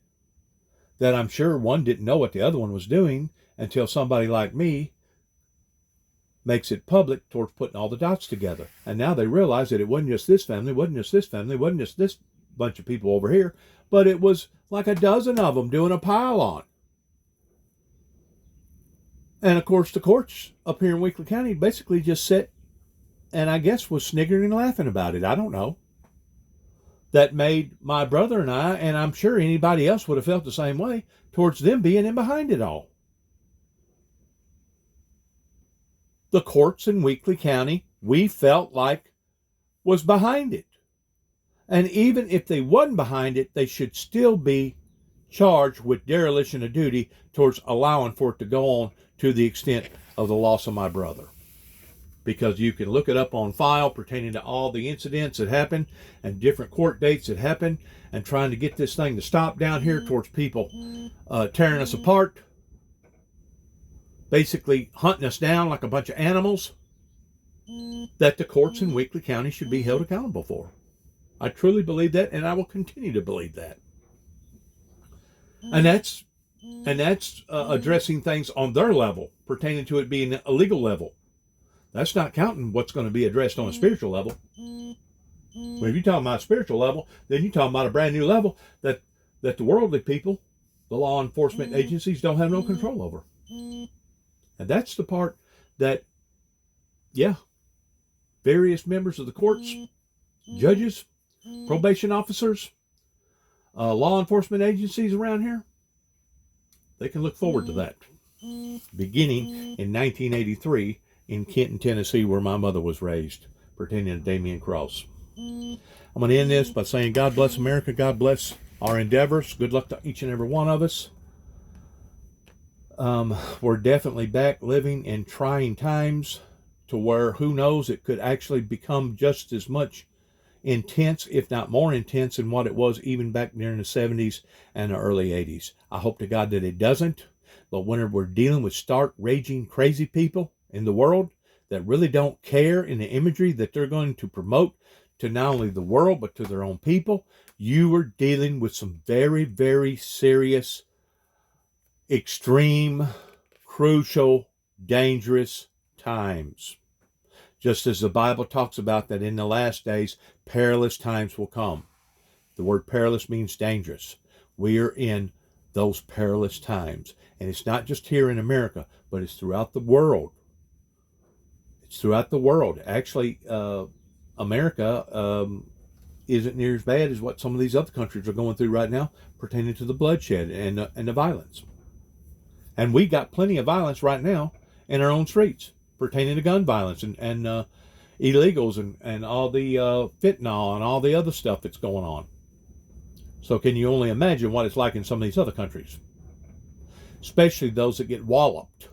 that I'm sure one didn't know what the other one was doing until somebody like me makes it public towards putting all the dots together. And now they realize that it wasn't just this family, wasn't just this family, wasn't just this bunch of people over here, but it was like a dozen of them doing a pile on. And of course, the courts up here in Weakley County basically just sat and I guess was sniggering and laughing about it. I don't know. That made my brother and I, and I'm sure anybody else would have felt the same way, towards them being in behind it all. The courts in Weakley County, we felt like, was behind it. And even if they wasn't behind it, they should still be charged with dereliction of duty towards allowing for it to go on to the extent of the loss of my brother. Because you can look it up on file pertaining to all the incidents that happened and different court dates that happened, and trying to get this thing to stop down here towards people tearing us apart, basically hunting us down like a bunch of animals, that the courts in Weakley County should be held accountable for. I truly believe that, and I will continue to believe that. And that's addressing things on their level, pertaining to it being a legal level. That's not counting what's going to be addressed on a spiritual level. Well, if you're talking about a spiritual level, then you're talking about a brand new level that the worldly people, the law enforcement agencies, don't have no control over. And that's the part that, various members of the courts, judges, probation officers, law enforcement agencies around here, they can look forward to that. Beginning in 1983, in Kenton, Tennessee, where my mother was raised, pertaining to Damien Cross. I'm going to end this by saying God bless America, God bless our endeavors. Good luck to each and every one of us. We're definitely back living in trying times, to where, who knows, it could actually become just as much intense, if not more intense, than what it was even back during the 70s and the early 80s. I hope to God that it doesn't. But whenever we're dealing with stark, raging, crazy people in the world that really don't care in the imagery that they're going to promote to not only the world but to their own people, you are dealing with some very, very serious, extreme, crucial, dangerous times. Just as the Bible talks about that in the last days, perilous times will come. The word perilous means dangerous. We are in those perilous times. And it's not just here in America, but it's throughout the world. It's throughout the world. Actually, America isn't near as bad as what some of these other countries are going through right now pertaining to the bloodshed and the violence. And we got plenty of violence right now in our own streets pertaining to gun violence and illegals and all the fentanyl and all the other stuff that's going on. So can you only imagine what it's like in some of these other countries? Especially those that get walloped.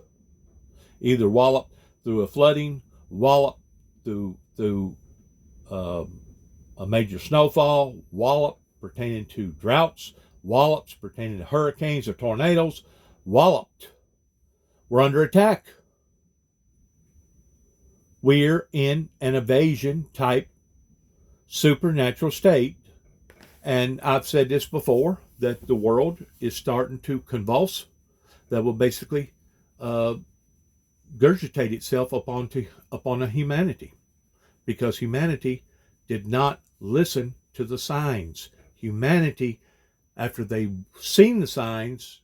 Either walloped through a flooding, walloped through a major snowfall, walloped pertaining to droughts, wallops pertaining to hurricanes or tornadoes, walloped. We're under attack. We're in an invasion type supernatural state. And I've said this before, that the world is starting to convulse, that will basically gurgitate itself upon a humanity. Because humanity did not listen to the signs. Humanity, after they've seen the signs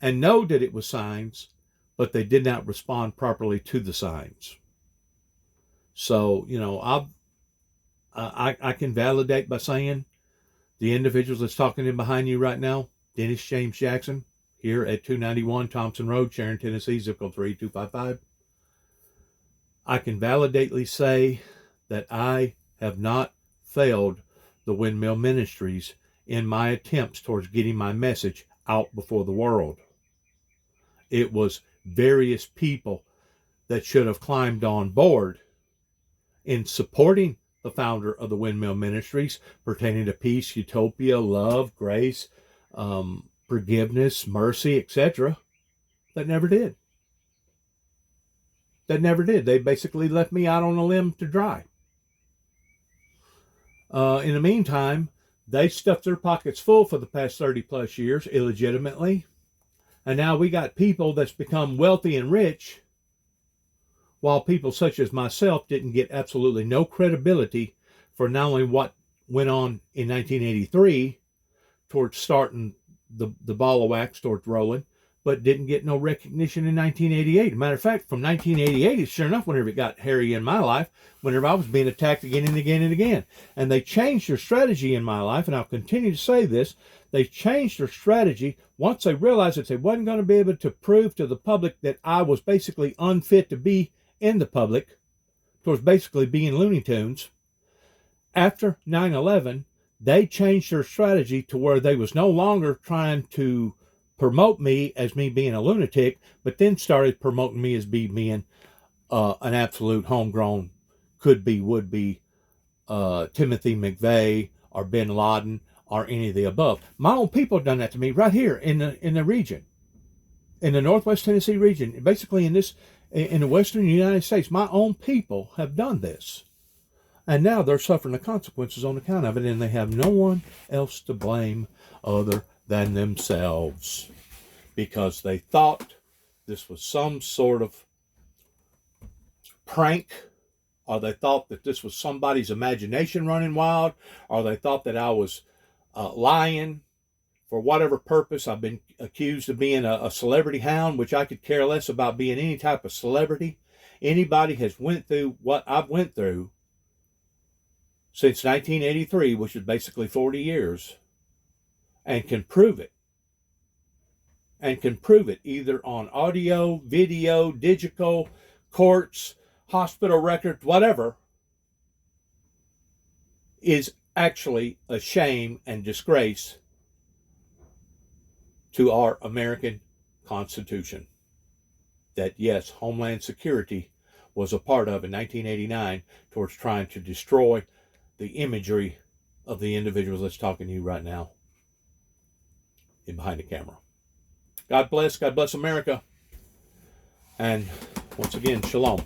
and know that it was signs, but they did not respond properly to the signs. So, you know, I can validate by saying the individuals that's talking in behind you right now, Dennis James Jackson, here at 291 Thompson Road, Sharon, Tennessee, zip code 38255. I can validately say that I have not failed the Windmill Ministries in my attempts towards getting my message out before the world. It was various people that should have climbed on board in supporting the founder of the Windmill Ministries pertaining to peace, utopia, love, grace, forgiveness, mercy, etc. That never did. That never did. They basically left me out on a limb to dry. In the meantime, they stuffed their pockets full for the past 30 plus years illegitimately. And now we got people that's become wealthy and rich, while people such as myself didn't get absolutely no credibility for not only what went on in 1983 towards starting the ball of wax towards rolling, but didn't get no recognition in 1988. As a matter of fact, from 1988, sure enough, whenever it got hairy in my life, whenever I was being attacked again and again and again. And they changed their strategy in my life, and I'll continue to say this, they changed their strategy once they realized that they wasn't going to be able to prove to the public that I was basically unfit to be in the public, towards basically being Looney Tunes. After 9/11, they changed their strategy to where they was no longer trying to promote me as me being a lunatic, but then started promoting me as being an absolute homegrown, could be, would be, Timothy McVeigh or Bin Laden or any of the above. My own people have done that to me right here in the region, in the Northwest Tennessee region, basically in the Western United States. My own people have done this. And now they're suffering the consequences on account of it, and they have no one else to blame other than themselves, because they thought this was some sort of prank, or they thought that this was somebody's imagination running wild, or they thought that I was lying for whatever purpose. I've been accused of being a celebrity hound, which I could care less about being any type of celebrity. Anybody has went through what I've went through since 1983, which is basically 40 years, and can prove it. And can prove it either on audio, video, digital, courts, hospital records, whatever, is actually a shame and disgrace to our American Constitution. That, yes, Homeland Security was a part of in 1989 towards trying to destroy the imagery of the individuals that's talking to you right now in behind the camera. God bless America. And once again, shalom.